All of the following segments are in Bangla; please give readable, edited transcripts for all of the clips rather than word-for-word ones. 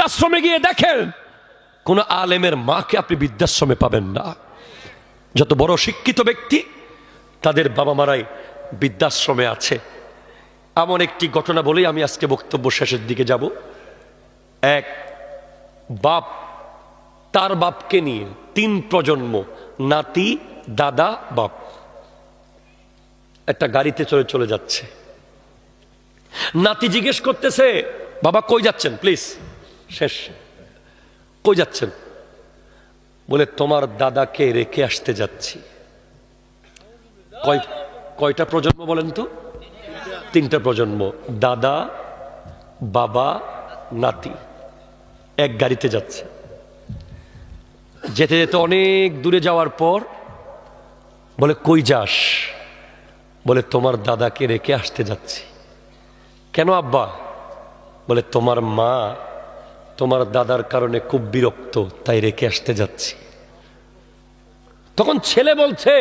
বৃদ্ধাশ্রমে গিয়ে দেখেন কোন আলেমের মাকে আপনি বৃদ্ধাশ্রমে পাবেন না। যত বড় শিক্ষিত ব্যক্তি তাদের বাবা মারাই বৃদ্ধাশ্রমে আছে। এমন একটি ঘটনা বলেই আমি আজকে বক্তব্য শেষের দিকে যাব। এক বাপ তার বাপকে নিয়ে 3 প্রজন্ম, নাতি, দাদা, বাপ, একটা গাড়িতে চলে যাচ্ছে। নাতি জিজ্ঞেস করতেছে, বাবা কই যাচ্ছেন, প্লিজ শেষ, কই যাচ্ছেন? বলে তোমার দাদাকে রেখে আসতে যাচ্ছি। কয়টা প্রজন্ম বলেন তো? 3টা প্রজন্ম, দাদা, বাবা, নাতি, এক গাড়িতে যাচ্ছে। যেতে যেতে অনেক দূরে যাওয়ার পর বলে কই যাস? বলে তোমার দাদাকে রেখে আসতে যাচ্ছি। কেন আব্বা? বলে তোমার মা তোমার দাদার কারণে খুব বিরক্ত, তাই রেখে আসতে যাচ্ছি। তখন ছেলে বলছে,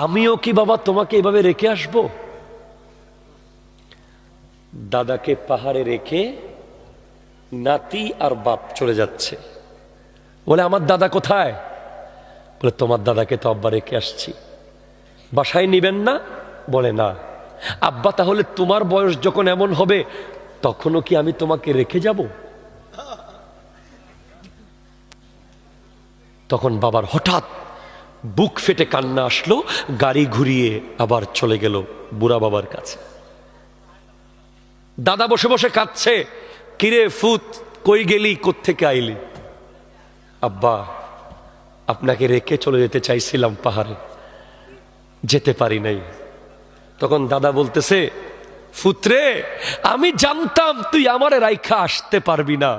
আমিও কি বাবা তোমাকে এভাবে রেখে আসবো? দাদাকে পাহাড়ে রেখে নাতি আর বাপ চলে যাচ্ছে। বলে আমার দাদা কোথায়? বলে তোমার দাদাকে তো আব্বা রেখে আসছি। বাসায় নিবেন না? বলে না। আব্বা তাহলে তোমার বয়স যখন এমন হবে তখনও কি আমি তোমাকে রেখে যাব? তখন বাবার হঠাৎ বুক ফেটে কান্না আসলো, গাড়ি ঘুরিয়ে আবার চলে গেল বুড়া বাবার কাছে। দাদা বসে বসে কাঁদছে, কিরে ফুত কই গেলি, কোত্থেকে আইলি? আব্বা আপনাকে রেখে চলে যেতে চাইছিলাম পাহাড়ে, যেতে পারি নাই। তখন দাদা বলতেছে, ফুতরে আমি জানতাম তুই আমারে রাইখা আসতে পারবি না,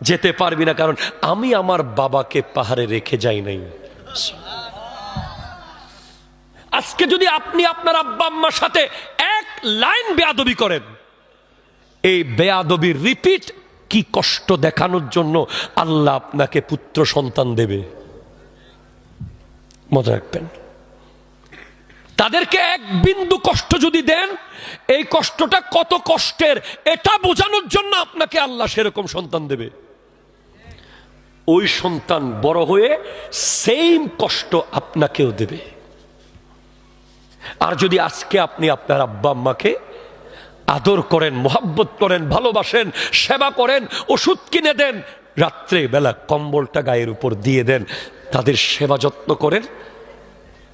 যেতে পারবি না, কারণ আমি আমার বাবাকে পাহাড়ে রেখে যাই নাই। আজকে যদি আপনি আপনার আব্বা আম্মার সাথে এক লাইন বেয়াদবি করেন, এই বেয়াদবির রিপিট কি কষ্ট দেখানোর জন্য আল্লাহ আপনাকে পুত্র সন্তান দেবে, মনে রাখবেন। তাদেরকে এক বিন্দু কষ্ট যদি দেন, এই কষ্টটা কত কষ্টের এটা বোঝানোর জন্য আপনাকে আল্লাহ সেরকম সন্তান দেবে। ওই সন্তান বড় হয়ে সেম কষ্ট আপনাকেও দেবে। আর যদি আজকে আপনি আপনার আব্বা আম্মাকে আদর করেন, মোহাব্বত করেন, ভালোবাসেন, সেবা করেন, ওষুধ কিনে দেন, রাত্রে বেলা কম্বলটা গায়ের উপর দিয়ে দেন, তাদের সেবা যত্ন করেন,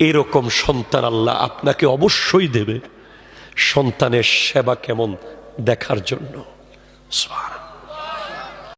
এরকম সন্তান আল্লাহ আপনাকে অবশ্যই দেবে সন্তানের সেবা কেমন দেখার জন্য। সুবহানাল্লাহ।